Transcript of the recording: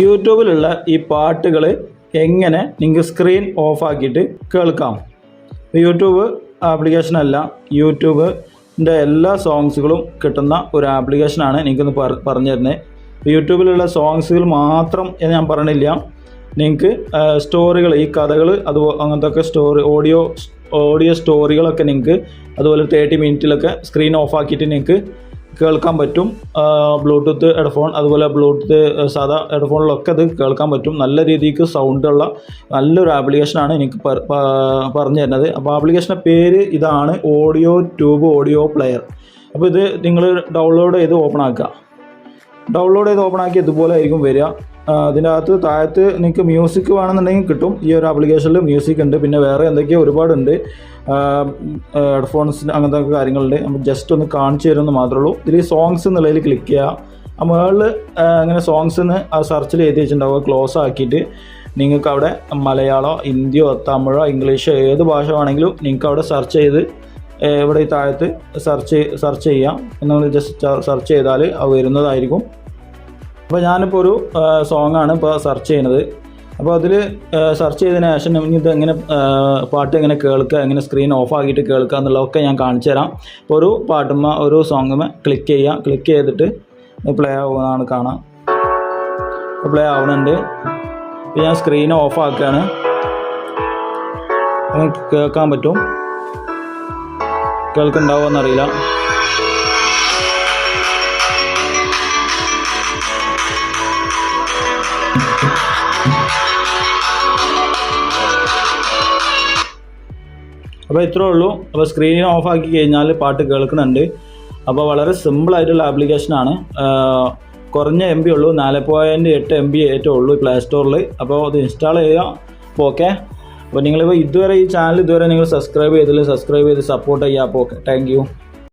യൂട്യൂബിലുള്ള ഈ പാട്ടുകൾ എങ്ങനെ നിങ്ങൾക്ക് സ്ക്രീൻ ഓഫാക്കിയിട്ട് കേൾക്കാം. യൂട്യൂബ് ആപ്ലിക്കേഷനല്ല, യൂട്യൂബിൻ്റെ എല്ലാ സോങ്സുകളും കിട്ടുന്ന ഒരു ആപ്ലിക്കേഷനാണ് എനിക്കൊന്ന് പറഞ്ഞു തരുന്നത്. യൂട്യൂബിലുള്ള സോങ്സുകൾ മാത്രം എന്ന് ഞാൻ പറയണില്ല, നിങ്ങൾക്ക് സ്റ്റോറികൾ, ഈ കഥകൾ, അങ്ങനത്തെ ഒക്കെ ഓഡിയോ സ്റ്റോറികളൊക്കെ നിങ്ങൾക്ക് അതുപോലെ 30 മിനിറ്റിലൊക്കെ സ്ക്രീൻ ഓഫാക്കിയിട്ട് നിങ്ങൾക്ക് കേൾക്കാൻ പറ്റും. ബ്ലൂടൂത്ത് ഹെഡ്ഫോൺ അതുപോലെ ബ്ലൂടൂത്ത് സാധാ ഹെഡ്ഫോണിലൊക്കെ അത് കേൾക്കാൻ പറ്റും. നല്ല രീതിക്ക് സൗണ്ടുള്ള നല്ലൊരു ആപ്ലിക്കേഷനാണ് എനിക്ക് പറഞ്ഞു തരുന്നത്. അപ്പോൾ ആപ്ലിക്കേഷൻ്റെ പേര് ഇതാണ്, ഓഡിയോ ട്യൂബ് ഓഡിയോ പ്ലെയർ. അപ്പോൾ ഇത് നിങ്ങൾ ഡൗൺലോഡ് ചെയ്ത് ഓപ്പൺ ആക്കി ഇതുപോലെ ആയിരിക്കും വരിക. അതിൻ്റെ അകത്ത് താഴത്ത് നിങ്ങൾക്ക് മ്യൂസിക് വേണമെന്നുണ്ടെങ്കിൽ കിട്ടും. ഈ ഒരു ആപ്ലിക്കേഷനിൽ മ്യൂസിക് ഉണ്ട്, പിന്നെ വേറെ എന്തൊക്കെയോ ഒരുപാടുണ്ട്, ഹെഡ്ഫോൺസ് അങ്ങനത്തെ കാര്യങ്ങളുണ്ട്. നമ്മൾ ജസ്റ്റ് ഒന്ന് കാണിച്ചു തരുമെന്ന് മാത്രമേ ഉള്ളൂ. ഇതിൽ സോങ്സ് എന്നുള്ളതിൽ ക്ലിക്ക് ചെയ്യുക. ആ മുകളിൽ അങ്ങനെ സോങ്സ് എന്ന് ആ സെർച്ചിൽ എഴുതി വെച്ചിട്ടുണ്ടാവുക. ക്ലോസ് ആക്കിയിട്ട് നിങ്ങൾക്ക് അവിടെ മലയാളമോ ഹിന്ദിയോ തമിഴോ ഇംഗ്ലീഷോ ഏത് ഭാഷ വേണമെങ്കിലും നിങ്ങൾക്ക് അവിടെ സെർച്ച് ചെയ്ത് ഇവിടെ ഈ താഴത്ത് സെർച്ച് ചെയ്യാം. നമ്മൾ ജസ്റ്റ് സെർച്ച് ചെയ്താൽ അത് വരുന്നതായിരിക്കും. അപ്പോൾ ഞാനിപ്പോൾ ഒരു സോങ്ങാണ് ഇപ്പോൾ സെർച്ച് ചെയ്യുന്നത്. അപ്പോൾ അതിൽ സെർച്ച് ചെയ്തതിന് ശേഷം ഇത് എങ്ങനെ പാട്ട് എങ്ങനെ കേൾക്കുക, എങ്ങനെ സ്ക്രീൻ ഓഫ് ആക്കിയിട്ട് കേൾക്കുക എന്നുള്ളതൊക്കെ ഞാൻ കാണിച്ചു തരാം. അപ്പോൾ ഒരു സോങ്ങുമേ ക്ലിക്ക് ചെയ്തിട്ട് പ്ലേ ആവുന്നതാണ് കാണാം. പ്ലേ ആവുന്നുണ്ട്. ഇപ്പോൾ ഞാൻ സ്ക്രീൻ ഓഫ് ആക്കുകയാണ്. കേൾക്കാൻ പറ്റും, കേൾക്കുന്നുണ്ടാവുമോ എന്നറിയില്ല. അപ്പോൾ ഇത്രേ ഉള്ളൂ. അപ്പോൾ സ്ക്രീൻ ഓഫ് ആക്കി കഴിഞ്ഞാൽ പാട്ട് കേൾക്കുന്നുണ്ട്. അപ്പോൾ വളരെ സിമ്പിളായിട്ടുള്ള ആപ്ലിക്കേഷനാണ്. കുറഞ്ഞ MB ഉള്ളൂ, 4.8 MB ഏറ്റവും ഉള്ളൂ പ്ലേ സ്റ്റോറിൽ. അപ്പോൾ അത് ഇൻസ്റ്റാൾ ചെയ്യുക. അപ്പോൾ ഓക്കെ. അപ്പോൾ നിങ്ങളിപ്പോൾ ഈ ചാനൽ ഇതുവരെ നിങ്ങൾ സബ്സ്ക്രൈബ് ചെയ്ത് സപ്പോർട്ട് ചെയ്യുക. അപ്പോൾ ഓക്കെ, താങ്ക് യു.